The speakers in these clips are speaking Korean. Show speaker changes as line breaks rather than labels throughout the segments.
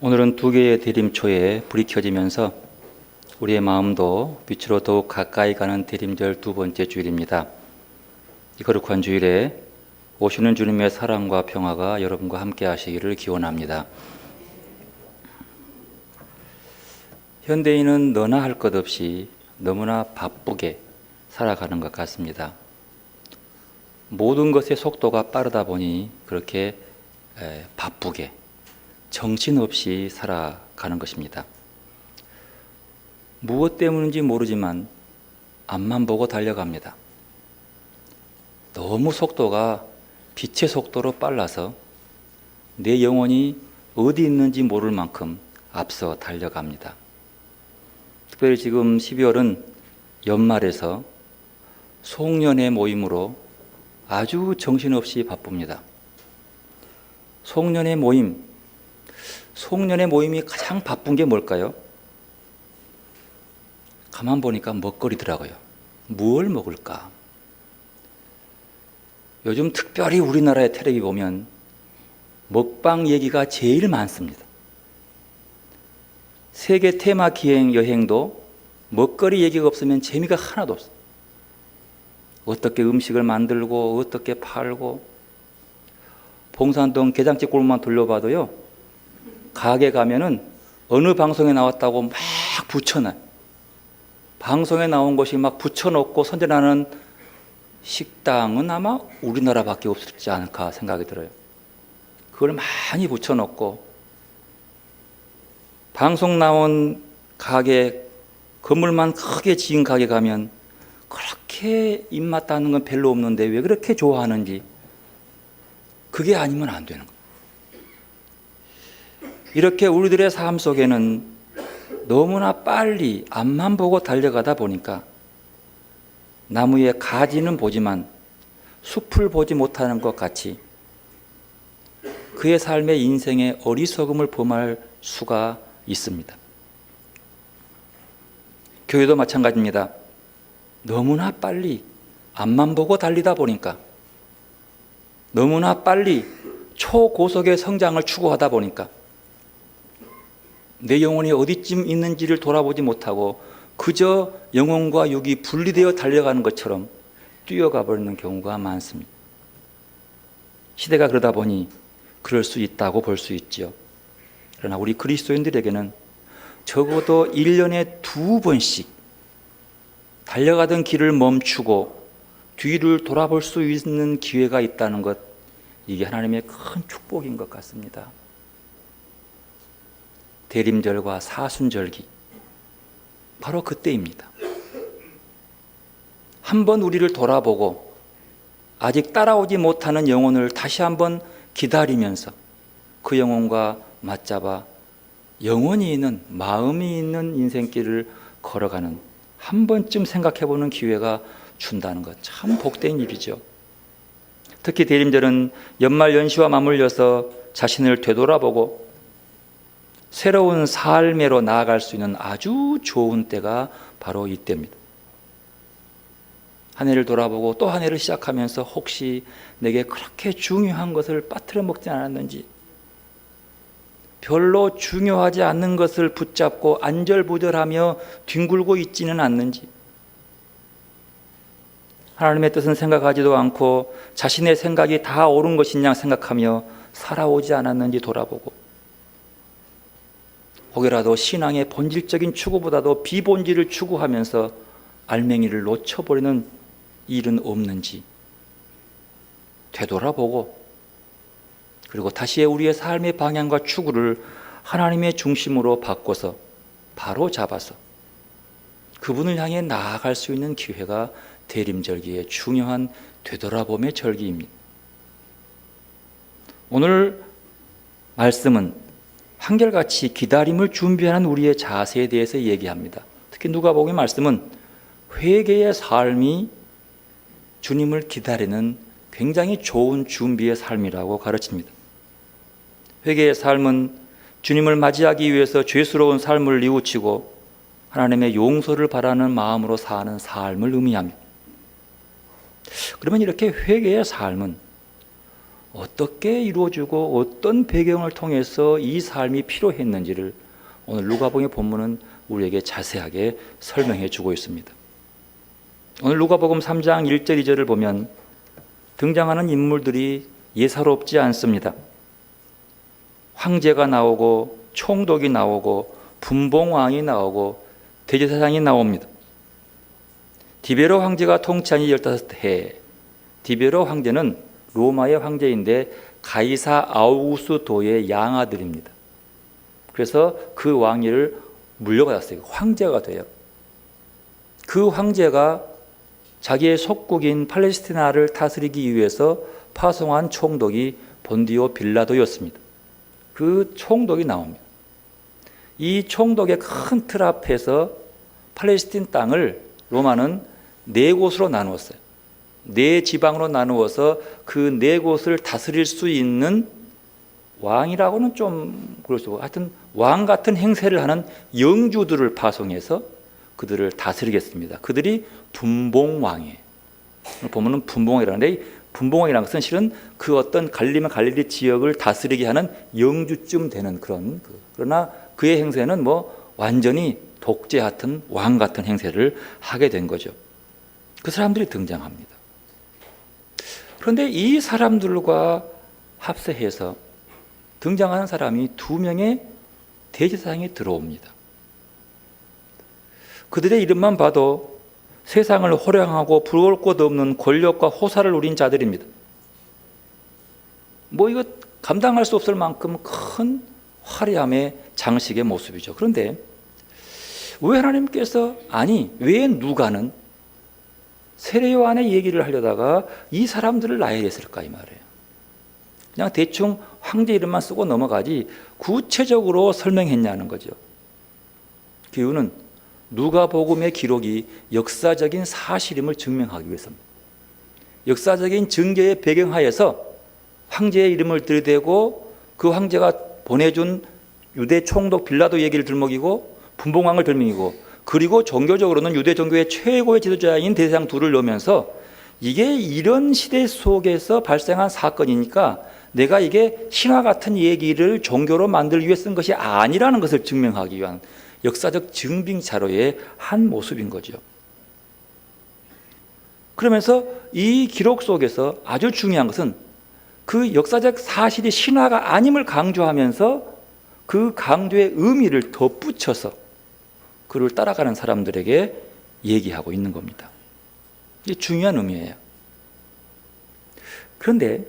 오늘은 두 개의 대림초에 불이 켜지면서 우리의 마음도 빛으로 더욱 가까이 가는 대림절 두 번째 주일입니다. 이 거룩한 주일에 오시는 주님의 사랑과 평화가 여러분과 함께 하시기를 기원합니다. 현대인은 너나 할 것 없이 너무나 바쁘게 살아가는 것 같습니다. 모든 것의 속도가 빠르다 보니 그렇게 바쁘게 정신없이 살아가는 것입니다. 무엇 때문인지 모르지만 앞만 보고 달려갑니다. 너무 속도가 빛의 속도로 빨라서 내 영혼이 어디 있는지 모를 만큼 앞서 달려갑니다. 특별히 지금 12월은 연말에서 송년회 모임으로 아주 정신없이 바쁩니다. 송년회 모임이 가장 바쁜 게 뭘까요? 가만 보니까 먹거리더라고요. 뭘 먹을까? 요즘 특별히 우리나라의 텔레비 보면 먹방 얘기가 제일 많습니다. 세계 테마 기행 여행도 먹거리 얘기가 없으면 재미가 하나도 없어요. 어떻게 음식을 만들고 어떻게 팔고, 봉산동 게장집 골목만 돌려봐도요, 가게 가면은 어느 방송에 나왔다고 막 붙여놔요. 방송에 나온 것이 막 붙여놓고 선전하는 식당은 아마 우리나라밖에 없지 않을까 생각이 들어요. 그걸 많이 붙여놓고, 방송 나온 가게, 건물만 크게 지은 가게 가면 그렇게 입맛 닿는 건 별로 없는데 왜 그렇게 좋아하는지, 그게 아니면 안 되는 거예요. 이렇게 우리들의 삶 속에는 너무나 빨리 앞만 보고 달려가다 보니까 나무의 가지는 보지만 숲을 보지 못하는 것 같이 그의 삶의 인생에 어리석음을 범할 수가 있습니다. 교회도 마찬가지입니다. 너무나 빨리 앞만 보고 달리다 보니까, 너무나 빨리 초고속의 성장을 추구하다 보니까 내 영혼이 어디쯤 있는지를 돌아보지 못하고 그저 영혼과 육이 분리되어 달려가는 것처럼 뛰어가 버리는 경우가 많습니다. 시대가 그러다 보니 그럴 수 있다고 볼 수 있죠. 그러나 우리 그리스도인들에게는 적어도 1년에 2번씩 달려가던 길을 멈추고 뒤를 돌아볼 수 있는 기회가 있다는 것, 이게 하나님의 큰 축복인 것 같습니다. 대림절과 사순절기, 바로 그때입니다. 한번 우리를 돌아보고 아직 따라오지 못하는 영혼을 다시 한번 기다리면서 그 영혼과 맞잡아 영혼이 있는, 마음이 있는 인생길을 걸어가는, 한 번쯤 생각해보는 기회가 준다는 것, 참 복된 일이죠. 특히 대림절은 연말 연시와 맞물려서 자신을 되돌아보고 새로운 삶으로 나아갈 수 있는 아주 좋은 때가 바로 이때입니다. 한 해를 돌아보고 또 한 해를 시작하면서 혹시 내게 그렇게 중요한 것을 빠뜨려 먹지 않았는지, 별로 중요하지 않는 것을 붙잡고 안절부절하며 뒹굴고 있지는 않는지, 하나님의 뜻은 생각하지도 않고 자신의 생각이 다 옳은 것이냐 생각하며 살아오지 않았는지 돌아보고, 혹여라도 신앙의 본질적인 추구보다도 비본질을 추구하면서 알맹이를 놓쳐버리는 일은 없는지 되돌아보고, 그리고 다시 우리의 삶의 방향과 추구를 하나님의 중심으로 바꿔서 바로 잡아서 그분을 향해 나아갈 수 있는 기회가 대림절기의 중요한 되돌아봄의 절기입니다. 오늘 말씀은 한결같이 기다림을 준비하는 우리의 자세에 대해서 얘기합니다. 특히 누가복음 말씀은 회개의 삶이 주님을 기다리는 굉장히 좋은 준비의 삶이라고 가르칩니다. 회개의 삶은 주님을 맞이하기 위해서 죄스러운 삶을 뉘우치고 하나님의 용서를 바라는 마음으로 사는 삶을 의미합니다. 그러면 이렇게 회개의 삶은 어떻게 이루어지고 어떤 배경을 통해서 이 삶이 필요했는지를 오늘 누가복음의 본문은 우리에게 자세하게 설명해 주고 있습니다. 오늘 누가복음 3장 1절 2절을 보면 등장하는 인물들이 예사롭지 않습니다. 황제가 나오고 총독이 나오고 분봉왕이 나오고 대제사장이 나옵니다. 디베로 황제가 통치한 지 15해. 디베로 황제는 로마의 황제인데 가이사 아우구스도의 양아들입니다. 그래서 그 왕위를 물려받았어요. 황제가 돼요. 그 황제가 자기의 속국인 팔레스티나를 다스리기 위해서 파송한 총독이 본디오 빌라도였습니다. 그 총독이 나옵니다. 이 총독의 큰 틀 앞에서 팔레스틴 땅을 로마는 4곳으로 나누었어요. 4지방으로 나누어서 그 4곳을 다스릴 수 있는 왕이라고는 좀 그렇죠. 하여튼 왕 같은 행세를 하는 영주들을 파송해서 그들을 다스리겠습니다. 그들이 분봉왕이에요. 보면은 분봉왕이라는데, 분봉왕이라는 것은 실은 그 어떤 갈릴리 지역을 다스리게 하는 영주쯤 되는 그런 그러나 그의 행세는 뭐 완전히 독재 같은 왕 같은 행세를 하게 된 거죠. 그 사람들이 등장합니다. 그런데 이 사람들과 합세해서 등장하는 사람이 2명의 대제사장이 들어옵니다. 그들의 이름만 봐도 세상을 호령하고 부러울 것 없는 권력과 호사를 누린 자들입니다. 뭐 이거 감당할 수 없을 만큼 큰 화려함의 장식의 모습이죠. 그런데 왜 하나님께서 왜 누가는 세례 요한의 얘기를 하려다가 이 사람들을 나열했을까 이 말이에요. 그냥 대충 황제 이름만 쓰고 넘어가지 구체적으로 설명했냐는 거죠. 그 이유는 누가복음의 기록이 역사적인 사실임을 증명하기 위해서입니다. 역사적인 증거의 배경하에서 황제의 이름을 들이대고 그 황제가 보내준 유대 총독 빌라도 얘기를 들먹이고 분봉왕을 들먹이고, 그리고 종교적으로는 유대 종교의 최고의 지도자인 대제사장 둘을 넣으면서 이게 이런 시대 속에서 발생한 사건이니까 내가 이게 신화 같은 얘기를 종교로 만들기 위해 쓴 것이 아니라는 것을 증명하기 위한 역사적 증빙 자료의 한 모습인 거죠. 그러면서 이 기록 속에서 아주 중요한 것은 그 역사적 사실이 신화가 아님을 강조하면서 그 강조의 의미를 덧붙여서 그를 따라가는 사람들에게 얘기하고 있는 겁니다. 이게 중요한 의미예요. 그런데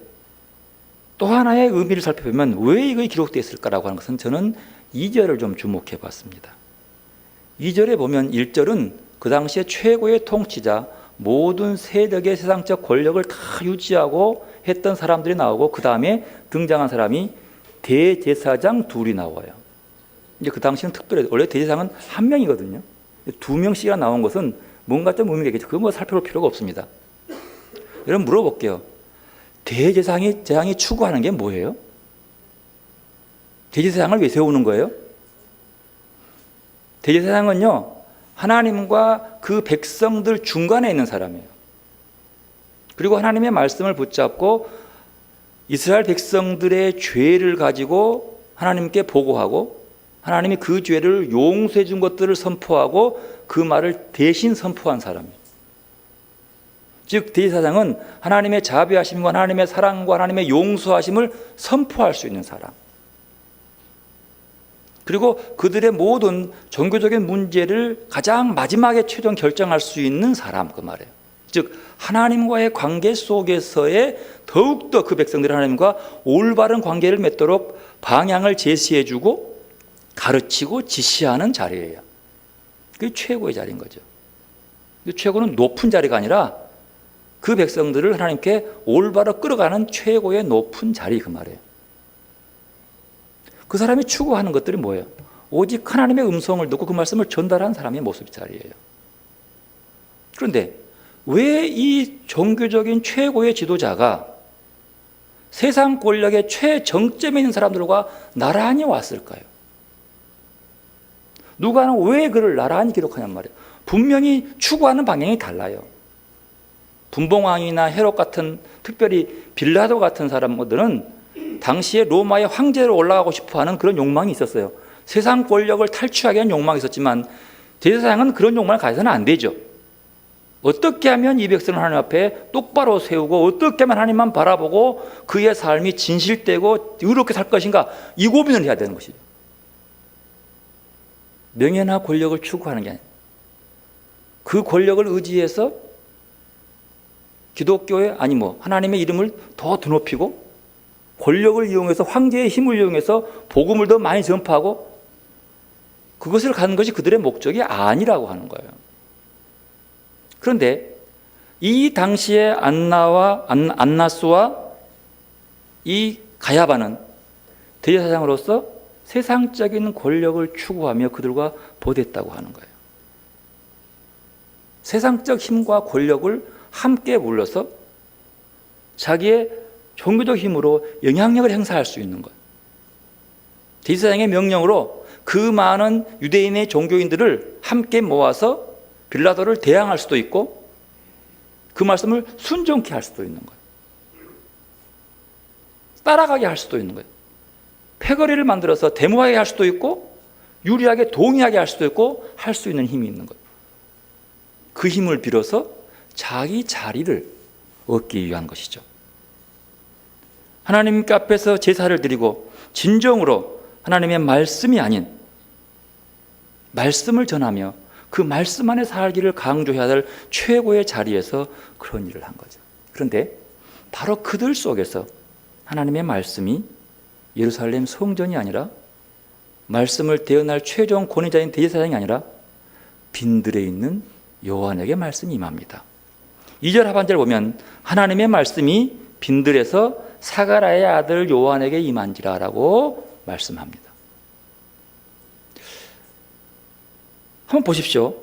또 하나의 의미를 살펴보면 왜 이거 기록되어 있을까라고 하는 것은 저는 2절을 좀 주목해 봤습니다. 2절에 보면 1절은 그 당시에 최고의 통치자, 모든 세력의 세상적 권력을 다 유지하고 했던 사람들이 나오고, 그 다음에 등장한 사람이 대제사장 둘이 나와요. 이제 그 당시는 특별해요. 원래 대제사장은 1명이거든요. 2명씩이나 나온 것은 뭔가 좀 의미가 있겠죠. 그건 뭐 살펴볼 필요가 없습니다. 여러분 물어볼게요. 대제사장이 추구하는 게 뭐예요? 대제사장을 왜 세우는 거예요? 대제사장은요, 하나님과 그 백성들 중간에 있는 사람이에요. 그리고 하나님의 말씀을 붙잡고 이스라엘 백성들의 죄를 가지고 하나님께 보고하고, 하나님이 그 죄를 용서해 준 것들을 선포하고 그 말을 대신 선포한 사람이에요. 즉 대제사장은 하나님의 자비하심과 하나님의 사랑과 하나님의 용서하심을 선포할 수 있는 사람, 그리고 그들의 모든 종교적인 문제를 가장 마지막에 최종 결정할 수 있는 사람, 그 말이에요. 즉 하나님과의 관계 속에서의 더욱더 그 백성들이 하나님과 올바른 관계를 맺도록 방향을 제시해주고 가르치고 지시하는 자리예요. 그게 최고의 자리인 거죠. 최고는 높은 자리가 아니라 그 백성들을 하나님께 올바로 끌어가는 최고의 높은 자리, 그 말이에요. 그 사람이 추구하는 것들이 뭐예요? 오직 하나님의 음성을 듣고 그 말씀을 전달하는 사람의 모습 자리예요. 그런데 왜 이 종교적인 최고의 지도자가 세상 권력의 최정점에 있는 사람들과 나란히 왔을까요? 누가는 왜 그를 나란히 기록하냔 말이에요. 분명히 추구하는 방향이 달라요. 분봉왕이나 헤롯 같은, 특별히 빌라도 같은 사람들은 당시에 로마의 황제로 올라가고 싶어하는 그런 욕망이 있었어요. 세상 권력을 탈취하기 위한 욕망이 있었지만 대제사장은 그런 욕망을 가져서는 안 되죠. 어떻게 하면 이 백성을 하나님 앞에 똑바로 세우고 어떻게 하면 하나님만 바라보고 그의 삶이 진실되고 의롭게 살 것인가, 이 고민을 해야 되는 것이죠. 명예나 권력을 추구하는 게 아니에요. 그 권력을 의지해서 기독교의, 아니 하나님의 이름을 더 드높이고 권력을 이용해서, 황제의 힘을 이용해서 복음을 더 많이 전파하고, 그것을 가는 것이 그들의 목적이 아니라고 하는 거예요. 그런데 이 당시에 안나스와 이 가야바는 대제사장으로서 세상적인 권력을 추구하며 그들과 보댔다고 하는 거예요. 세상적 힘과 권력을 함께 불러서 자기의 종교적 힘으로 영향력을 행사할 수 있는 거예요. 대제사장의 명령으로 그 많은 유대인의 종교인들을 함께 모아서 빌라도를 대항할 수도 있고 그 말씀을 순종케 할 수도 있는 거예요. 따라가게 할 수도 있는 거예요. 패거리를 만들어서 데모하게 할 수도 있고 유리하게 동의하게 할 수도 있고 할 수 있는 힘이 있는 거예요. 그 힘을 빌어서 자기 자리를 얻기 위한 것이죠. 하나님께 앞에서 제사를 드리고 진정으로 하나님의 말씀이 아닌 말씀을 전하며 그 말씀 안에 살기를 강조해야 할 최고의 자리에서 그런 일을 한 거죠. 그런데 바로 그들 속에서 하나님의 말씀이 예루살렘 성전이 아니라, 말씀을 대언할 최종 권위자인 대제사장이 아니라 빈들에 있는 요한에게 말씀이 임합니다. 2절 하반절 보면 하나님의 말씀이 빈들에서 사가랴의 아들 요한에게 임한지라라고 말씀합니다. 한번 보십시오.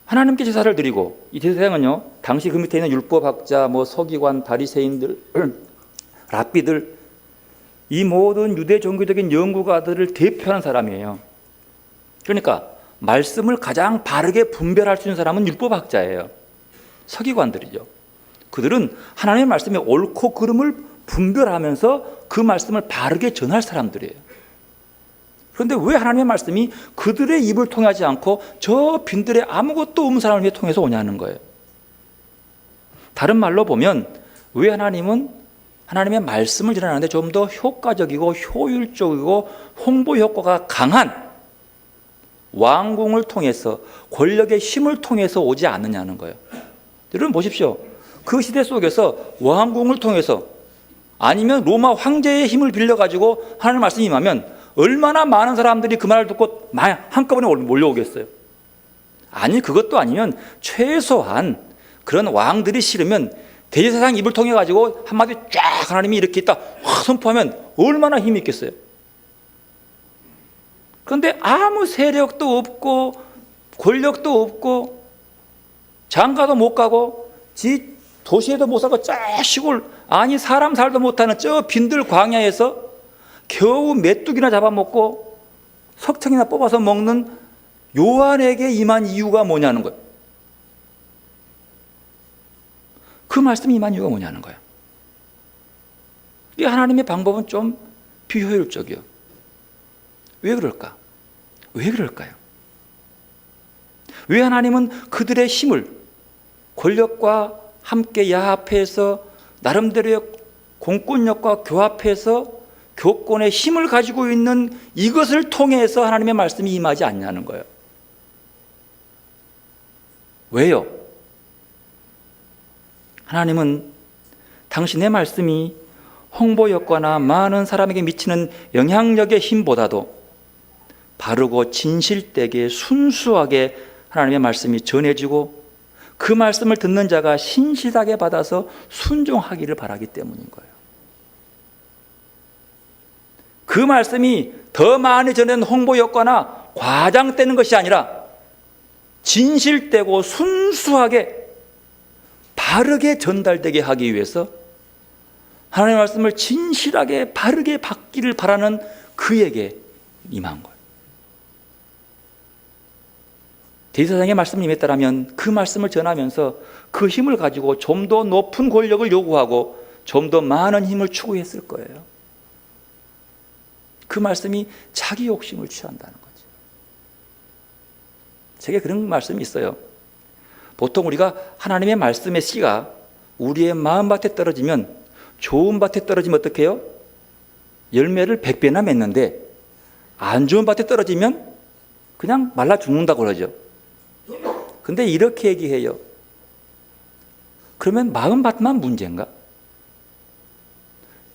하나님께 제사를 드리고, 이 제사장은요, 당시 그 밑에 있는 율법학자, 서기관, 바리새인들, 랍비들, 이 모든 유대 종교적인 연구가들을 대표하는 사람이에요. 그러니까 말씀을 가장 바르게 분별할 수 있는 사람은 율법학자예요. 서기관들이죠. 그들은 하나님의 말씀의 옳고 그름을 분별하면서 그 말씀을 바르게 전할 사람들이에요. 그런데 왜 하나님의 말씀이 그들의 입을 통하지 않고 저 빈들의 아무것도 없는 사람을 통해서 오냐는 거예요. 다른 말로 보면 왜 하나님은 하나님의 말씀을 전하는데 좀 더 효과적이고 효율적이고 홍보 효과가 강한 왕궁을 통해서, 권력의 힘을 통해서 오지 않느냐는 거예요. 여러분 보십시오. 그 시대 속에서 왕궁을 통해서, 아니면 로마 황제의 힘을 빌려가지고 하나님의 말씀이 임하면 얼마나 많은 사람들이 그 말을 듣고 한꺼번에 몰려오겠어요. 아니, 그것도 아니면 최소한 그런 왕들이 싫으면 대제사장 입을 통해 가지고 한마디 쫙 하나님이 이렇게 있다 확 선포하면 얼마나 힘이 있겠어요. 그런데 아무 세력도 없고 권력도 없고 장가도 못 가고 지 도시에도 못 살고 저 시골, 아니 사람 살도 못하는 저 빈들 광야에서 겨우 메뚜기나 잡아먹고 석청이나 뽑아서 먹는 요한에게 임한 이유가 뭐냐는 거예요. 그 말씀이 임한 이유가 뭐냐는 거예요. 이 하나님의 방법은 좀 비효율적이요. 왜 그럴까? 왜 그럴까요? 왜 하나님은 그들의 힘을 권력과 함께 야합해서 나름대로의 공권력과 교합해서 교권의 힘을 가지고 있는 이것을 통해서 하나님의 말씀이 임하지 않냐는 거예요. 왜요? 하나님은 당신의 말씀이 홍보 효과나 많은 사람에게 미치는 영향력의 힘보다도 바르고 진실되게 순수하게 하나님의 말씀이 전해지고 그 말씀을 듣는 자가 신실하게 받아서 순종하기를 바라기 때문인 거예요. 그 말씀이 더 많이 전하는 홍보 효과나 과장되는 것이 아니라 진실되고 순수하게 바르게 전달되게 하기 위해서 하나님의 말씀을 진실하게 바르게 받기를 바라는 그에게 임한 거예요. 대제사장의 말씀을 임했다라면 그 말씀을 전하면서 그 힘을 가지고 좀 더 높은 권력을 요구하고 좀 더 많은 힘을 추구했을 거예요. 그 말씀이 자기 욕심을 취한다는 거죠. 제게 그런 말씀이 있어요. 보통 우리가 하나님의 말씀의 씨가 우리의 마음밭에 떨어지면, 좋은 밭에 떨어지면 어떻게 해요? 열매를 100배나 맺는데 안 좋은 밭에 떨어지면 그냥 말라 죽는다고 그러죠. 근데 이렇게 얘기해요. 그러면 마음밭만 문제인가?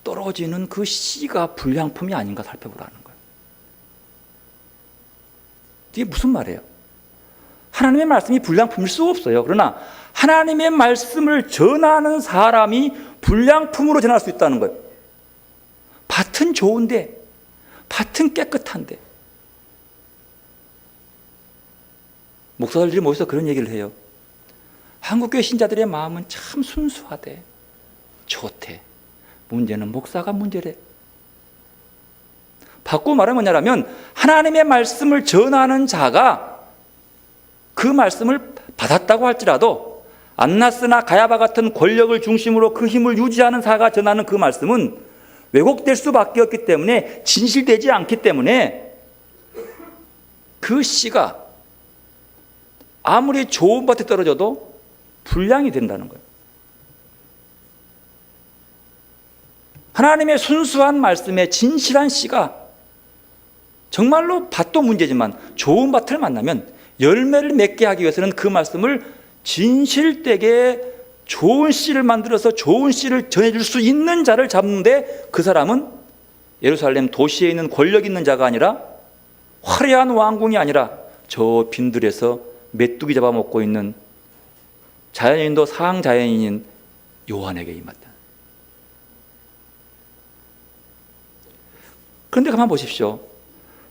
떨어지는 그 씨가 불량품이 아닌가 살펴보라는 거예요. 이게 무슨 말이에요? 하나님의 말씀이 불량품일 수 없어요. 그러나 하나님의 말씀을 전하는 사람이 불량품으로 전할 수 있다는 거예요. 밭은 좋은데, 밭은 깨끗한데. 목사들이 모여서 그런 얘기를 해요. 한국교회 신자들의 마음은 참 순수하대, 좋대. 문제는 목사가 문제래. 바꾸고 말하면 뭐냐면, 하나님의 말씀을 전하는 자가 그 말씀을 받았다고 할지라도 안나스나 가야바 같은 권력을 중심으로 그 힘을 유지하는 자가 전하는 그 말씀은 왜곡될 수밖에 없기 때문에, 진실되지 않기 때문에 그 씨가 아무리 좋은 밭에 떨어져도 불량이 된다는 거예요. 하나님의 순수한 말씀에 진실한 씨가 정말로 밭도 문제지만 좋은 밭을 만나면 열매를 맺게 하기 위해서는 그 말씀을 진실되게 좋은 씨를 만들어서 좋은 씨를 전해줄 수 있는 자를 잡는데, 그 사람은 예루살렘 도시에 있는 권력 있는 자가 아니라, 화려한 왕궁이 아니라 저 빈들에서 메뚜기 잡아먹고 있는 자연인도 상자연인인 요한에게 임했다. 그런데 가만 보십시오.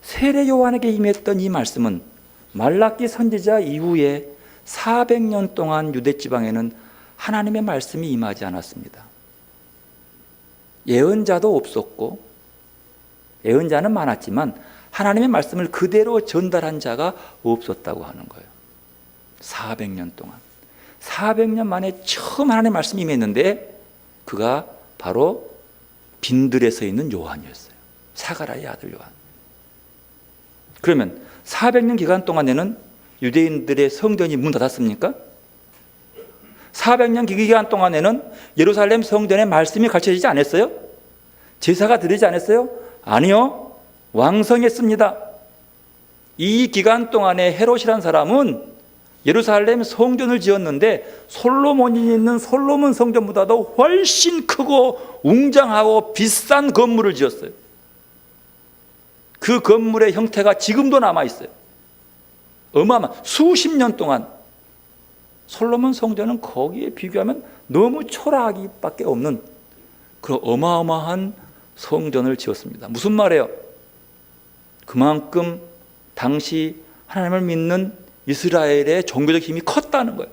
세례 요한에게 임했던 이 말씀은 말라기 선지자 이후에 400년 동안 유대 지방에는 하나님의 말씀이 임하지 않았습니다. 예언자도 없었고, 예언자는 많았지만 하나님의 말씀을 그대로 전달한 자가 없었다고 하는 거예요. 400년 동안. 400년 만에 처음 하나님의 말씀이 임했는데 그가 바로 빈들에 서 있는 요한이었어요. 사가랴의 아들 요한. 그러면 400년 기간 동안에는 유대인들의 성전이 문 닫았습니까? 400년 기간 동안에는 예루살렘 성전에 말씀이 가르쳐지지 않았어요? 제사가 드리지 않았어요? 아니요, 왕성했습니다. 이 기간 동안에 헤롯이라는 사람은 예루살렘 성전을 지었는데 솔로몬이 있는 솔로몬 성전보다도 훨씬 크고 웅장하고 비싼 건물을 지었어요. 그 건물의 형태가 지금도 남아있어요. 어마어마한 수십 년 동안 솔로몬 성전은 거기에 비교하면 너무 초라하기밖에 없는 그런 어마어마한 성전을 지었습니다. 무슨 말이에요? 그만큼 당시 하나님을 믿는 이스라엘의 종교적 힘이 컸다는 거예요.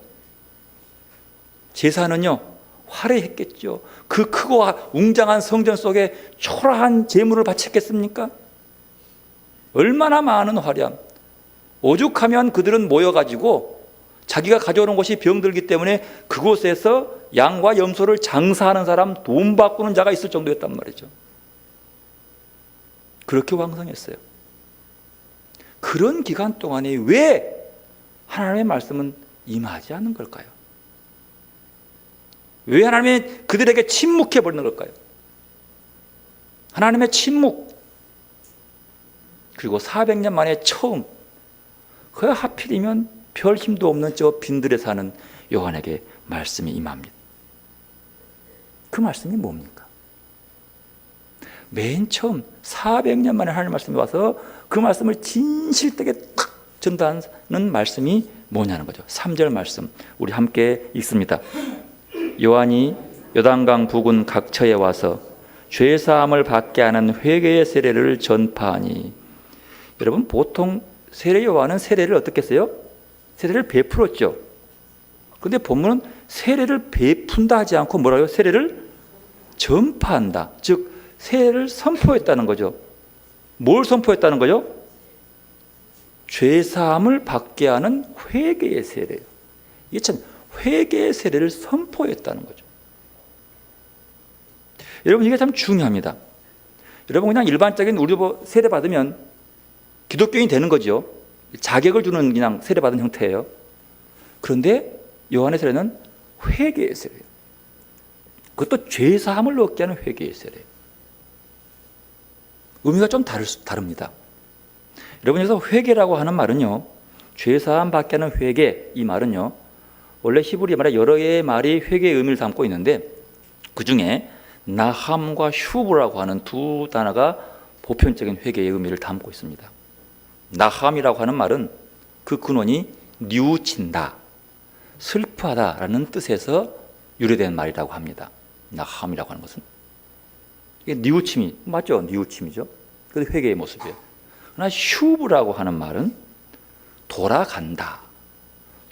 제사는요, 화려했겠죠. 그 크고 웅장한 성전 속에 초라한 제물을 바쳤겠습니까? 얼마나 많은 화려함. 오죽하면 그들은 모여가지고 자기가 가져오는 것이 병들기 때문에 그곳에서 양과 염소를 장사하는 사람, 돈 바꾸는 자가 있을 정도였단 말이죠. 그렇게 왕성했어요. 그런 기간 동안에 왜 하나님의 말씀은 임하지 않는 걸까요? 왜 하나님이 그들에게 침묵해 버리는 걸까요? 하나님의 침묵. 그리고 400년 만에 처음, 그 하필이면 별 힘도 없는 저 빈들에 사는 요한에게 말씀이 임합니다. 그 말씀이 뭡니까? 맨 처음 400년 만에 하나님의 말씀이 와서 그 말씀을 진실되게 탁 전달하는 말씀이 뭐냐는 거죠. 3절 말씀 우리 함께 읽습니다. 요한이 요단강 부근 각처에 와서 죄사함을 받게 하는 회개의 세례를 전파하니. 여러분, 보통 세례 요한은 세례를 어떻게 했어요? 세례를 베풀었죠. 그런데 본문은 세례를 베푼다 하지 않고 뭐라고요? 세례를 전파한다. 즉 세례를 선포했다는 거죠. 뭘 선포했다는 거죠? 죄사함을 받게 하는 회개의 세례예요. 이게 참 회개의 세례를 선포했다는 거죠. 여러분, 이게 참 중요합니다. 여러분, 그냥 일반적인 우리 세례 받으면 기독교인이 되는 거죠. 자격을 주는 그냥 세례 받은 형태예요. 그런데 요한의 세례는 회개의 세례예요. 그것도 죄사함을 얻게 하는 회개의 세례예요. 의미가 좀 다릅니다. 여러분, 여기서 회개라고 하는 말은요, 죄사함 받게 하는 회개, 이 말은요, 원래 히브리 말에 여러 개의 말이 회개의 의미를 담고 있는데, 그 중에 나함과 슈브라고 하는 두 단어가 보편적인 회개의 의미를 담고 있습니다. 나함이라고 하는 말은 그 근원이 뉘우친다, 슬퍼하다라는 뜻에서 유래된 말이라고 합니다. 나함이라고 하는 것은 이게 뉘우침이 맞죠? 뉘우침이죠. 그게 회개의 모습이에요. 그러나 슈브라고 하는 말은 돌아간다,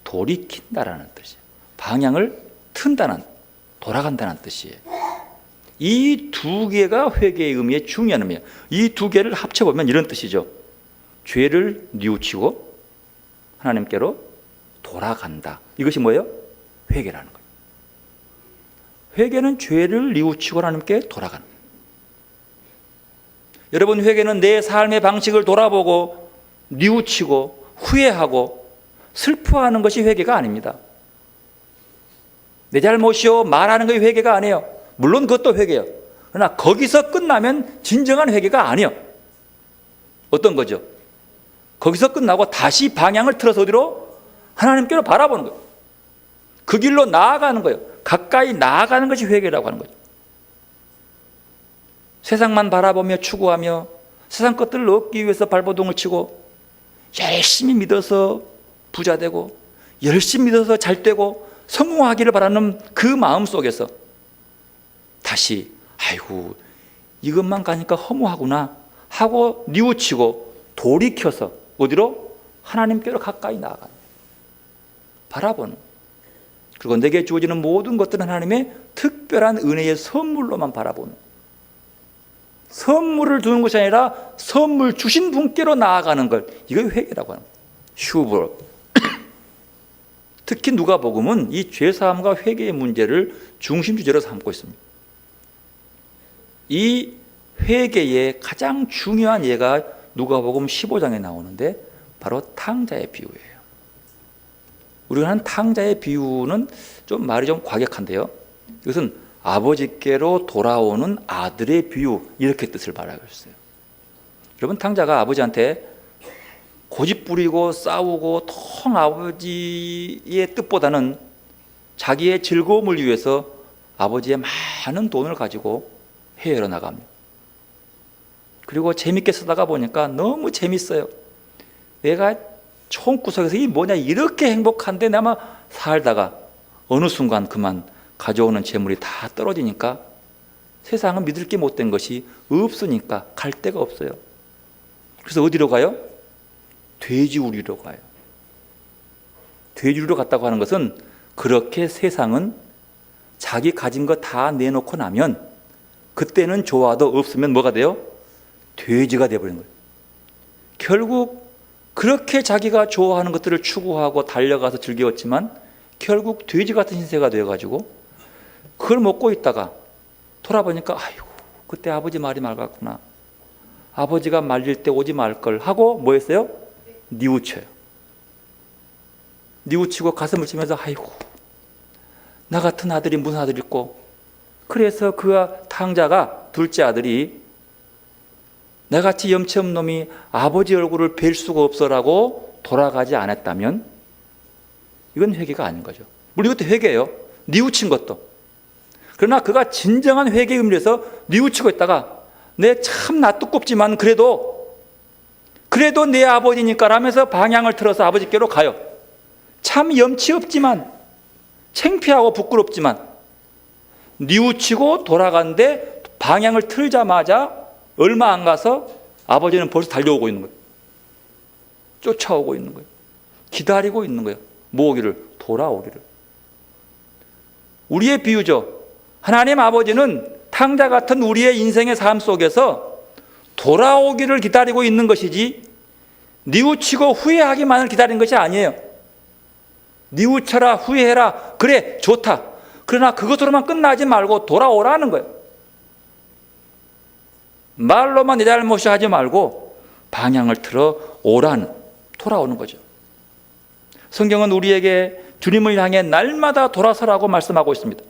돌이킨다라는 뜻이에요. 방향을 튼다는, 돌아간다는 뜻이에요. 이 두 개가 회개의 의미의 중요한 의미예요. 이 두 개를 합쳐보면 이런 뜻이죠. 죄를 뉘우치고 하나님께로 돌아간다. 이것이 뭐예요? 회개라는 거예요. 회개는 죄를 뉘우치고 하나님께 돌아가는 거예요. 여러분, 회개는 내 삶의 방식을 돌아보고 뉘우치고 후회하고 슬퍼하는 것이 회개가 아닙니다. 내 잘못이요 말하는 것이 회개가 아니에요. 물론 그것도 회개예요. 그러나 거기서 끝나면 진정한 회개가 아니에요. 어떤 거죠? 거기서 끝나고 다시 방향을 틀어서 어디로? 하나님께로 바라보는 거예요. 그 길로 나아가는 거예요. 가까이 나아가는 것이 회개라고 하는 거죠. 세상만 바라보며 추구하며 세상 것들을 얻기 위해서 발버둥을 치고 열심히 믿어서 부자 되고 열심히 믿어서 잘 되고 성공하기를 바라는 그 마음 속에서 다시 아이고 이것만 가니까 허무하구나 하고 뉘우치고 돌이켜서 어디로? 하나님께로 가까이 나아가는, 바라보는, 그리고 내게 주어지는 모든 것들은 하나님의 특별한 은혜의 선물로만 바라보는, 선물을 주는 것이 아니라 선물 주신 분께로 나아가는 걸, 이거 회개라고 하는 거예요. 슈브로. 특히 누가복음은 이 죄사함과 회개의 문제를 중심 주제로 삼고 있습니다. 이 회개의 가장 중요한 예가 누가복음 15장에 나오는데 바로 탕자의 비유예요. 우리가 하는 탕자의 비유는 좀 말이 좀 과격한데요. 이것은 아버지께로 돌아오는 아들의 비유, 이렇게 뜻을 말하고 있어요. 여러분, 탕자가 아버지한테 고집 부리고 싸우고 통 아버지의 뜻보다는 자기의 즐거움을 위해서 아버지의 많은 돈을 가지고 해외로 나갑니다. 그리고 재밌게 쓰다가 보니까 너무 재밌어요. 내가 총구석에서 이 뭐냐 이렇게 행복한데 내가 살다가 어느 순간 그만 가져오는 재물이 다 떨어지니까 세상은 믿을 게 못된 것이 없으니까 갈 데가 없어요. 그래서 어디로 가요? 돼지우리로 가요. 돼지우리로 갔다고 하는 것은 그렇게 세상은 자기 가진 거 다 내놓고 나면 그때는 좋아도 없으면 뭐가 돼요? 돼지가 되어버리는 거예요. 결국 그렇게 자기가 좋아하는 것들을 추구하고 달려가서 즐겨왔지만 결국 돼지 같은 신세가 되어가지고 그걸 먹고 있다가 돌아보니까 아이고 그때 아버지 말이 맑았구나. 아버지가 말릴 때 오지 말걸 하고 뭐 했어요? 뉘우쳐요. 뉘우치고 가슴을 치면서 아이고 나 같은 아들이 무슨 아들이 있고, 그래서 그 탕자가 둘째 아들이 나같이 염치 없는 놈이 아버지 얼굴을 뵐 수가 없어라고 돌아가지 않았다면 이건 회개가 아닌 거죠. 물론 이것도 회개예요. 뉘우친 것도. 그러나 그가 진정한 회개의 의미에서 뉘우치고 있다가 내 참 낯두껍지만 그래도 내 아버지니까 라면서 방향을 틀어서 아버지께로 가요. 참 염치 없지만 창피하고 부끄럽지만 뉘우치고 돌아간데 방향을 틀자마자 얼마 안 가서 아버지는 벌써 달려오고 있는 거예요. 쫓아오고 있는 거예요. 기다리고 있는 거예요. 뭐 오기를? 돌아오기를. 우리의 비유죠. 하나님 아버지는 탕자 같은 우리의 인생의 삶 속에서 돌아오기를 기다리고 있는 것이지 뉘우치고 후회하기만을 기다리는 것이 아니에요. 뉘우쳐라, 후회해라, 그래 좋다. 그러나 그것으로만 끝나지 말고 돌아오라는 거예요. 말로만 내 잘못이 하지 말고 방향을 틀어 오라는, 돌아오는 거죠. 성경은 우리에게 주님을 향해 날마다 돌아서라고 말씀하고 있습니다.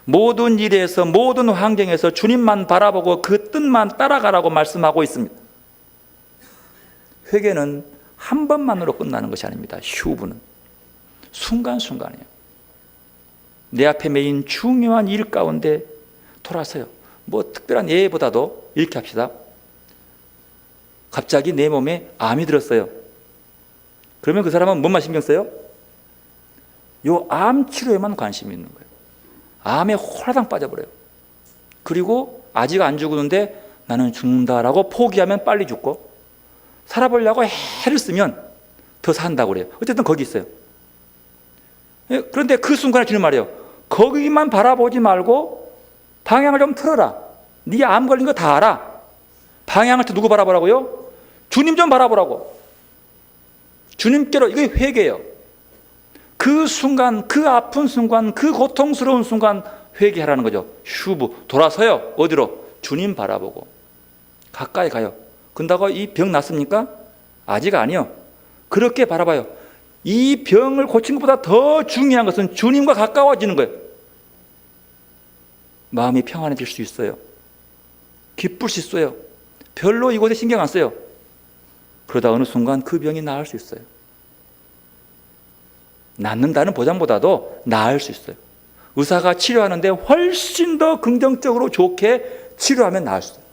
모든 일에서, 모든 환경에서 주님만 바라보고 그 뜻만 따라가라고 말씀하고 있습니다. 회개는 한 번만으로 끝나는 것이 아닙니다. 휴부는 순간순간이에요. 내 앞에 메인 중요한 일 가운데 돌아서요. 뭐 특별한 예보다도 이렇게 합시다. 갑자기 내 몸에 암이 들었어요. 그러면 그 사람은 뭔만 신경 써요? 요 암 치료에만 관심이 있는 거예요. 암에 홀라당 빠져버려요. 그리고 아직 안 죽었는데 나는 죽는다라고 포기하면 빨리 죽고, 살아보려고 애를 쓰면 더 산다고 그래요. 어쨌든 거기 있어요. 그런데 그 순간에 주는 말이에요. 거기만 바라보지 말고 방향을 좀 틀어라. 네 암 걸린 거 다 알아. 방향을 또 누구 바라보라고요? 주님 좀 바라보라고. 주님께로. 이게 회개예요. 그 순간, 그 아픈 순간, 그 고통스러운 순간 회개하라는 거죠. 휴부, 돌아서요. 어디로? 주님 바라보고 가까이 가요. 근다고 이 병 낫습니까? 아직 아니요. 그렇게 바라봐요. 이 병을 고친 것보다 더 중요한 것은 주님과 가까워지는 거예요. 마음이 평안해질 수 있어요. 기쁠 수 있어요. 별로 이곳에 신경 안 써요. 그러다 어느 순간 그 병이 나을 수 있어요. 낫는다는 보장보다도 나을 수 있어요. 의사가 치료하는데 훨씬 더 긍정적으로 좋게 치료하면 나을 수 있어요.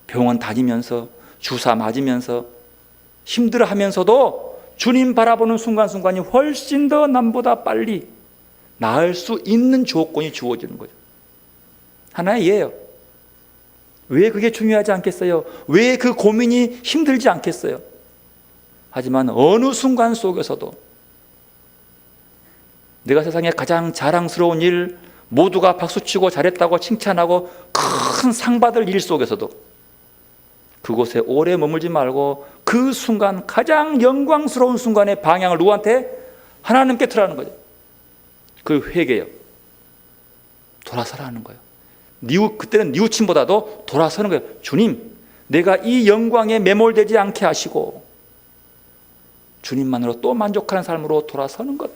병원 다니면서 주사 맞으면서 힘들어하면서도 주님 바라보는 순간순간이 훨씬 더 남보다 빨리 나을 수 있는 조건이 주어지는 거죠. 하나의 예예요. 왜 그게 중요하지 않겠어요? 왜 그 고민이 힘들지 않겠어요? 하지만 어느 순간 속에서도 내가 세상에 가장 자랑스러운 일, 모두가 박수치고 잘했다고 칭찬하고 큰 상 받을 일 속에서도 그곳에 오래 머물지 말고 그 순간, 가장 영광스러운 순간의 방향을 누구한테? 하나님께 틀라는 거죠. 그 회개예요. 돌아서라는 거예요. 그때는 뉘우침보다도 돌아서는 거예요. 주님, 내가 이 영광에 매몰되지 않게 하시고 주님만으로 또 만족하는 삶으로 돌아서는 것.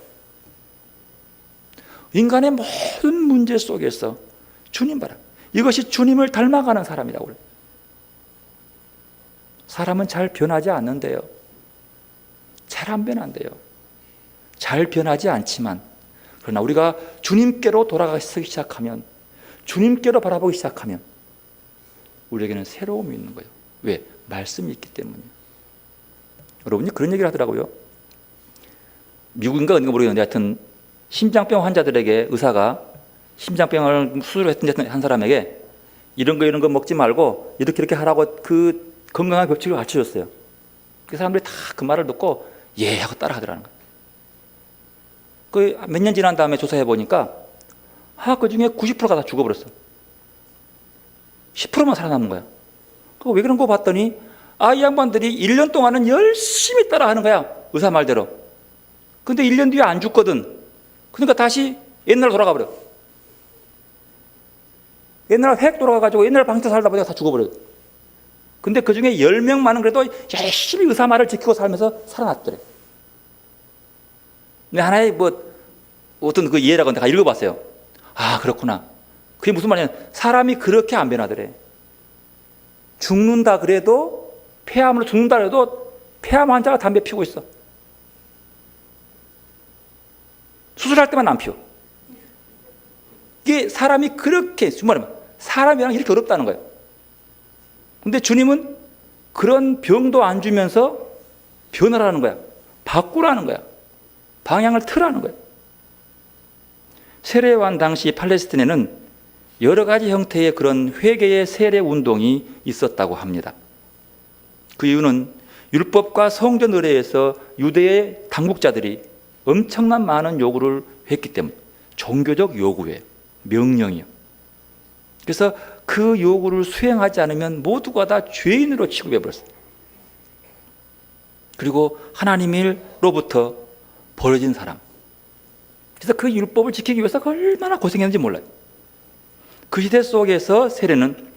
인간의 모든 문제 속에서 주님 바라. 이것이 주님을 닮아가는 사람이라고 그래요. 사람은 잘 변하지 않는데요. 잘 안 변한대요. 잘 변하지 않지만, 그러나 우리가 주님께로 돌아가기 시작하면, 주님께로 바라보기 시작하면 우리에게는 새로움이 있는 거예요. 왜? 말씀이 있기 때문이에요. 여러분이 그런 얘기를 하더라고요. 미국인가 어딘가 모르겠는데 하여튼 심장병 환자들에게 의사가 심장병을 수술했던 한 사람에게 이런 거 먹지 말고 이렇게 하라고 그 건강한 법칙을 가르쳐줬어요. 그 사람들이 다 그 말을 듣고 예 하고 따라 하더라는 거예요. 그 몇 년 지난 다음에 조사해 보니까 그 중에 90%가 다 죽어버렸어. 10%만 살아남은 거야. 왜 그런 거 봤더니 이 양반들이 1년 동안은 열심히 따라 하는 거야. 의사 말대로. 근데 1년 뒤에 안 죽거든. 그러니까 다시 옛날로 돌아가 버려. 옛날 획 돌아가가지고 옛날 방식 살다 보니까 다 죽어버려. 근데 그 중에 10명만은 그래도 열심히 의사 말을 지키고 살면서 살아났더래. 근데 하나의 어떤 그 이해라고 내가 읽어봤어요. 그렇구나. 그게 무슨 말이냐. 사람이 그렇게 안 변하더래. 죽는다 그래도, 폐암으로 죽는다 그래도 폐암 환자가 담배 피우고 있어. 수술할 때만 안 피워. 이게 사람이 그렇게, 사람이랑 이렇게 어렵다는 거예요. 근데 주님은 그런 병도 안 주면서 변화라는 거야. 바꾸라는 거야. 방향을 틀라는 거야. 세례요한 당시 팔레스틴에는 여러 가지 형태의 그런 회개의 세례 운동이 있었다고 합니다. 그 이유는 율법과 성전 의례에서 유대의 당국자들이 엄청난 많은 요구를 했기 때문에, 종교적 요구예요. 명령이요. 그래서 그 요구를 수행하지 않으면 모두가 다 죄인으로 취급해 버렸어요. 그리고 하나님으로부터 벌어진 사람. 그래서 그 율법을 지키기 위해서 얼마나 고생했는지 몰라요. 그 시대 속에서 세례는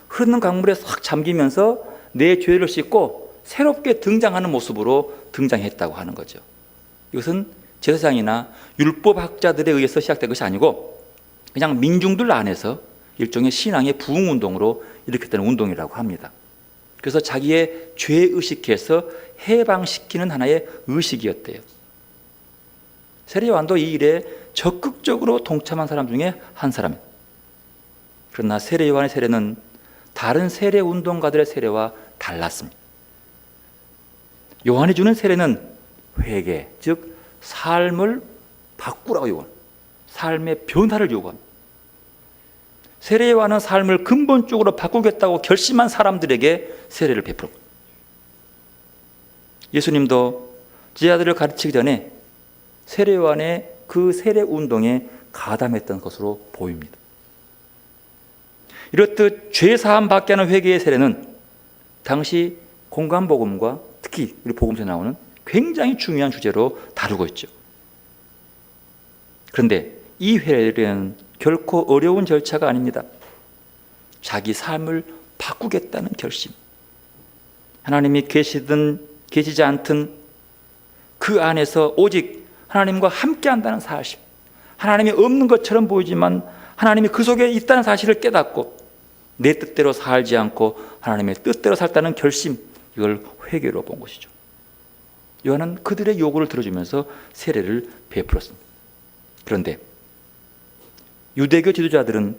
흐르는 강물에 싹 잠기면서 내 죄를 씻고 새롭게 등장하는 모습으로 등장했다고 하는 거죠. 이것은 제사장이나 율법학자들에 의해서 시작된 것이 아니고 그냥 민중들 안에서 일종의 신앙의 부흥운동으로 일으켰던 운동이라고 합니다. 그래서 자기의 죄의식해서 해방시키는 하나의 의식이었대요. 세례요한도 이 일에 적극적으로 동참한 사람 중에 한 사람이에요. 그러나 세례요한의 세례는 다른 세례운동가들의 세례와 달랐습니다. 요한이 주는 세례는 회개, 즉 삶을 바꾸라고 요구합니다. 삶의 변화를 요구합니다. 세례요한은 삶을 근본적으로 바꾸겠다고 결심한 사람들에게 세례를 베풀었고, 예수님도 제자들을 가르치기 전에 세례요한의 그 세례 운동에 가담했던 것으로 보입니다. 이렇듯 죄사함 받게 하는 회개의 세례는 당시 공간복음과 특히 우리 복음서에 나오는 굉장히 중요한 주제로 다루고 있죠. 그런데 이 회개는 결코 어려운 절차가 아닙니다. 자기 삶을 바꾸겠다는 결심, 하나님이 계시든 계시지 않든 그 안에서 오직 하나님과 함께 한다는 사실, 하나님이 없는 것처럼 보이지만 하나님이 그 속에 있다는 사실을 깨닫고 내 뜻대로 살지 않고 하나님의 뜻대로 살다는 결심, 이걸 회개로 본 것이죠. 요한은 그들의 요구를 들어주면서 세례를 베풀었습니다. 그런데 유대교 지도자들은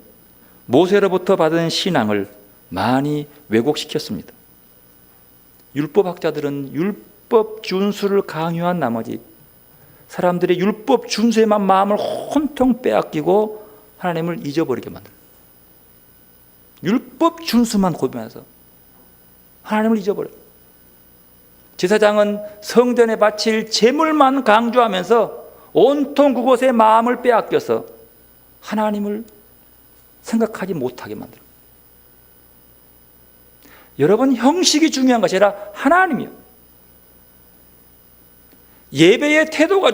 모세로부터 받은 신앙을 많이 왜곡시켰습니다. 율법학자들은 율법 준수를 강요한 나머지 사람들의 율법 준수에만 마음을 혼통 빼앗기고 하나님을 잊어버리게 만들어요. 율법 준수만 고민해서 하나님을 잊어버려요. 제사장은 성전에 바칠 제물만 강조하면서 온통 그곳에 마음을 빼앗겨서 하나님을 생각하지 못하게 만들어요. 여러분, 형식이 중요한 것이 아니라 하나님이요. 예배의 태도가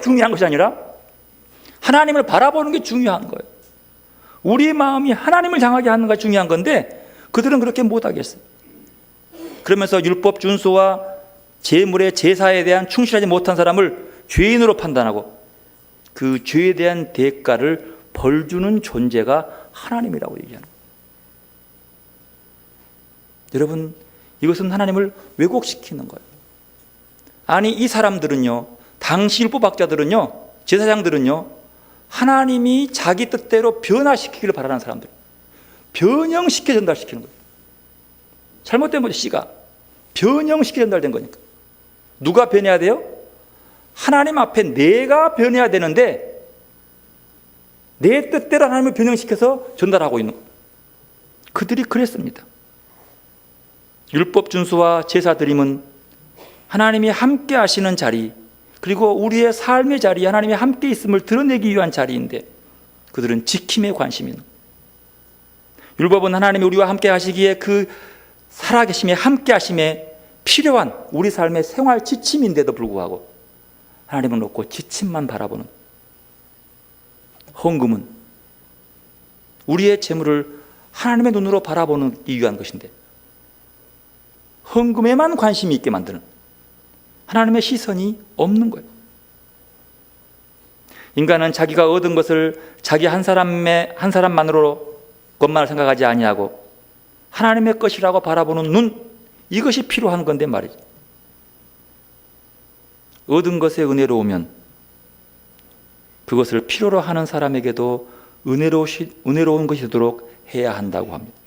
중요한 것이 아니라 하나님을 바라보는 게 중요한 거예요. 우리 마음이 하나님을 향하게 하는 것이 중요한 건데 그들은 그렇게 못하겠어요. 그러면서 율법 준수와 제물의 제사에 대한 충실하지 못한 사람을 죄인으로 판단하고 그 죄에 대한 대가를 벌 주는 존재가 하나님이라고 얘기하는 거예요. 여러분, 이것은 하나님을 왜곡시키는 거예요. 아니, 이 사람들은요, 당시 율법학자들은요, 제사장들은요, 하나님이 자기 뜻대로 변화시키기를 바라는 사람들, 변형시켜 전달시키는 거예요. 잘못된 거죠. C가 변형시켜 전달된 거니까. 누가 변해야 돼요? 하나님 앞에 내가 변해야 되는데 내 뜻대로 하나님을 변형시켜서 전달하고 있는 거예요. 그들이 그랬습니다. 율법 준수와 제사 드림은 하나님이 함께 하시는 자리, 그리고 우리의 삶의 자리에 하나님이 함께 있음을 드러내기 위한 자리인데 그들은 지킴에 관심이 있는 거예요. 율법은 하나님이 우리와 함께 하시기에 그 살아계심에 함께 하심에 필요한 우리 삶의 생활 지침인데도 불구하고 하나님은 없고 지침만 바라보는, 헌금은 우리의 재물을 하나님의 눈으로 바라보는 위한 것인데 헌금에만 관심이 있게 만드는 하나님의 시선이 없는 거예요. 인간은 자기가 얻은 것을 자기 한 사람만으로 것만을 생각하지 아니하고 하나님의 것이라고 바라보는 눈, 이것이 필요한 건데 말이죠. 얻은 것에 은혜로우면 그것을 필요로 하는 사람에게도 은혜로운 것이 되도록 해야 한다고 합니다.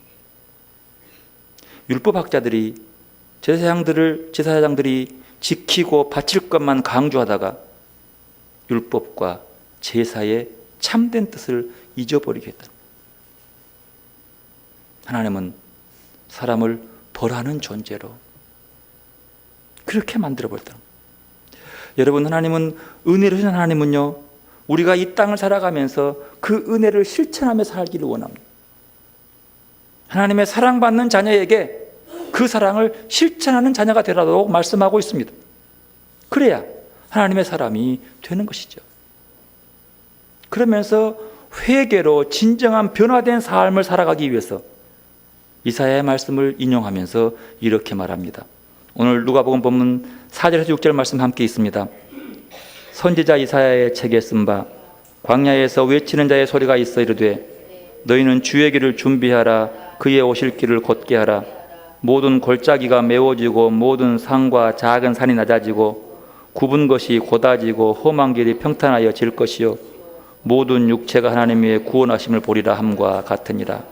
율법학자들이 제사장들이 지키고 바칠 것만 강조하다가 율법과 제사의 참된 뜻을 잊어버리게 했다. 하나님은 사람을 벌하는 존재로 그렇게 만들어버렸다. 여러분, 하나님은 은혜로우신 하나님은요, 우리가 이 땅을 살아가면서 그 은혜를 실천하며 살기를 원합니다. 하나님의 사랑받는 자녀에게 그 사랑을 실천하는 자녀가 되라고 말씀하고 있습니다. 그래야 하나님의 사람이 되는 것이죠. 그러면서 회개로 진정한 변화된 삶을 살아가기 위해서 이사야의 말씀을 인용하면서 이렇게 말합니다. 오늘 누가복음 본문 4절에서 6절 말씀 함께 있습니다. 선지자 이사야의 책에 쓴 바 광야에서 외치는 자의 소리가 있어 이르되 너희는 주의 길을 준비하라. 그의 오실 길을 곧게 하라. 모든 골짜기가 메워지고 모든 산과 작은 산이 낮아지고 굽은 것이 곧아지고 험한 길이 평탄하여 질 것이요 모든 육체가 하나님의 구원하심을 보리라 함과 같으니라.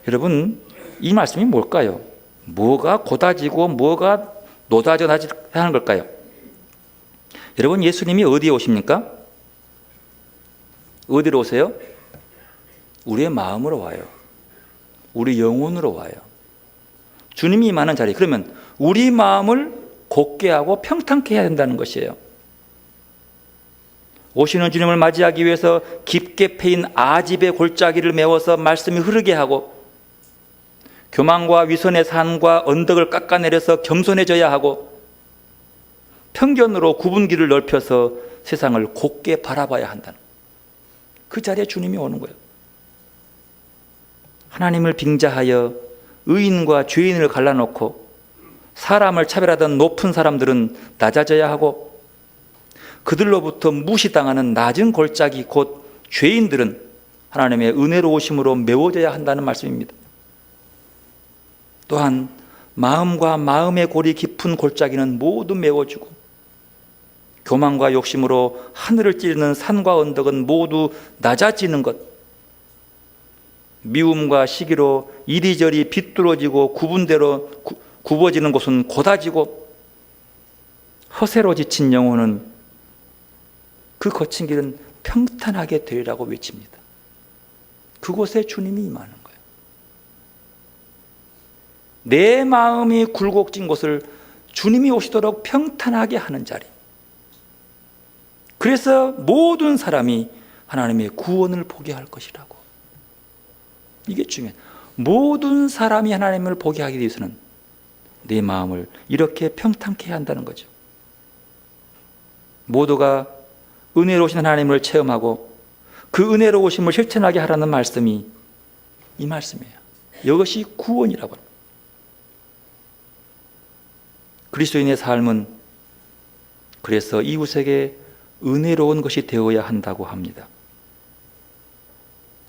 여러분, 이 말씀이 뭘까요? 뭐가 곧아지고 뭐가 노다져 하는 걸까요? 여러분, 예수님이 어디에 오십니까? 어디로 오세요? 우리의 마음으로 와요. 우리 영혼으로 와요. 주님이 임하는 자리, 그러면 우리 마음을 곧게 하고 평탄케 해야 된다는 것이에요. 오시는 주님을 맞이하기 위해서 깊게 패인 아집의 골짜기를 메워서 말씀이 흐르게 하고 교만과 위선의 산과 언덕을 깎아내려서 겸손해져야 하고 편견으로 굽은 길을 넓혀서 세상을 곧게 바라봐야 한다는 그 자리에 주님이 오는 거예요. 하나님을 빙자하여 의인과 죄인을 갈라놓고 사람을 차별하던 높은 사람들은 낮아져야 하고 그들로부터 무시당하는 낮은 골짜기 곧 죄인들은 하나님의 은혜로우심으로 메워져야 한다는 말씀입니다. 또한 마음과 마음의 골이 깊은 골짜기는 모두 메워지고 교만과 욕심으로 하늘을 찌르는 산과 언덕은 모두 낮아지는 것, 미움과 시기로 이리저리 비뚤어지고 구분대로 굽어지는 곳은 곧아지고 허세로 지친 영혼은 그 거친 길은 평탄하게 되리라고 외칩니다. 그곳에 주님이 임하는 거예요. 내 마음이 굴곡진 곳을 주님이 오시도록 평탄하게 하는 자리. 그래서 모든 사람이 하나님의 구원을 보게 할 것이라고. 이게 중요해요. 모든 사람이 하나님을 보게 하기 위해서는 내 마음을 이렇게 평탄케 해야 한다는 거죠. 모두가 은혜로우신 하나님을 체험하고 그 은혜로우심을 실천하게 하라는 말씀이 이 말씀이에요. 이것이 구원이라고 합니다. 그리스도인의 삶은 그래서 이웃에게 은혜로운 것이 되어야 한다고 합니다.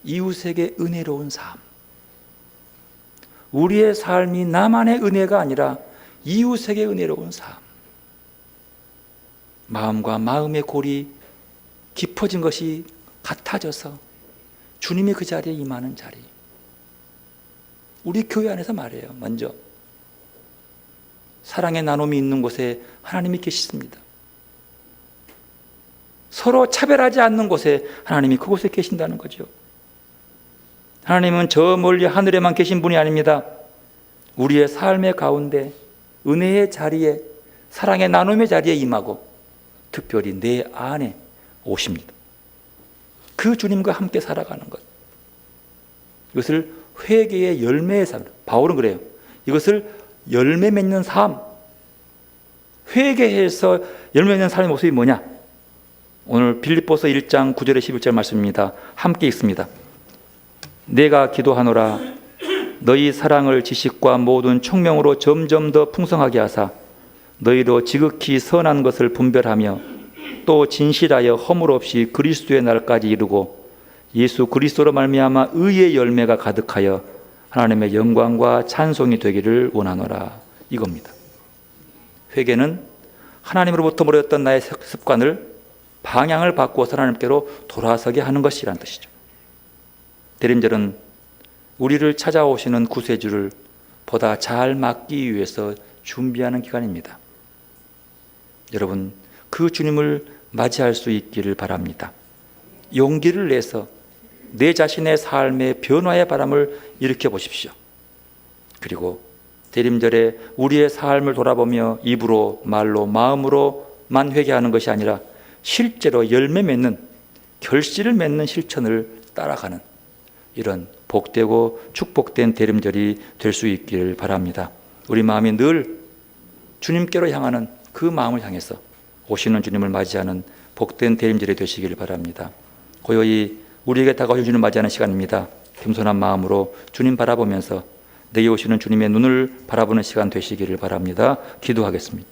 이웃에게 은혜로운 삶. 우리의 삶이 나만의 은혜가 아니라 이웃에게 은혜로운 삶. 마음과 마음의 골이 깊어진 것이 같아져서 주님이 그 자리에 임하는 자리. 우리 교회 안에서 말해요. 먼저 사랑의 나눔이 있는 곳에 하나님이 계십니다. 서로 차별하지 않는 곳에 하나님이 그곳에 계신다는 거죠. 하나님은 저 멀리 하늘에만 계신 분이 아닙니다. 우리의 삶의 가운데 은혜의 자리에 사랑의 나눔의 자리에 임하고 특별히 내 안에 오십니다. 그 주님과 함께 살아가는 것. 이것을 회개의 열매의 삶. 바울은 그래요. 이것을 열매 맺는 삶. 회개해서 열매 맺는 삶의 모습이 뭐냐? 오늘 빌립보서 1장 9절에 11절 말씀입니다. 함께 읽습니다. 내가 기도하노라 너희 사랑을 지식과 모든 총명으로 점점 더 풍성하게 하사 너희로 지극히 선한 것을 분별하며 또 진실하여 허물 없이 그리스도의 날까지 이루고 예수 그리스도로 말미암아 의의 열매가 가득하여 하나님의 영광과 찬송이 되기를 원하노라. 이겁니다. 회개는 하나님으로부터 멀어졌던 나의 습관을 방향을 바꾸어서 하나님께로 돌아서게 하는 것이라는 뜻이죠. 대림절은 우리를 찾아오시는 구세주를 보다 잘 맞기 위해서 준비하는 기간입니다. 여러분, 그 주님을 맞이할 수 있기를 바랍니다. 용기를 내서 내 자신의 삶의 변화의 바람을 일으켜 보십시오. 그리고 대림절에 우리의 삶을 돌아보며 입으로, 말로, 마음으로만 회개하는 것이 아니라 실제로 열매 맺는, 결실을 맺는 실천을 따라가는 이런 복되고 축복된 대림절이 될 수 있기를 바랍니다. 우리 마음이 늘 주님께로 향하는 그 마음을 향해서 오시는 주님을 맞이하는 복된 대림절이 되시기를 바랍니다. 고요히 우리에게 다가오신 주님을 맞이하는 시간입니다. 겸손한 마음으로 주님 바라보면서 내게 오시는 주님의 눈을 바라보는 시간 되시기를 바랍니다. 기도하겠습니다.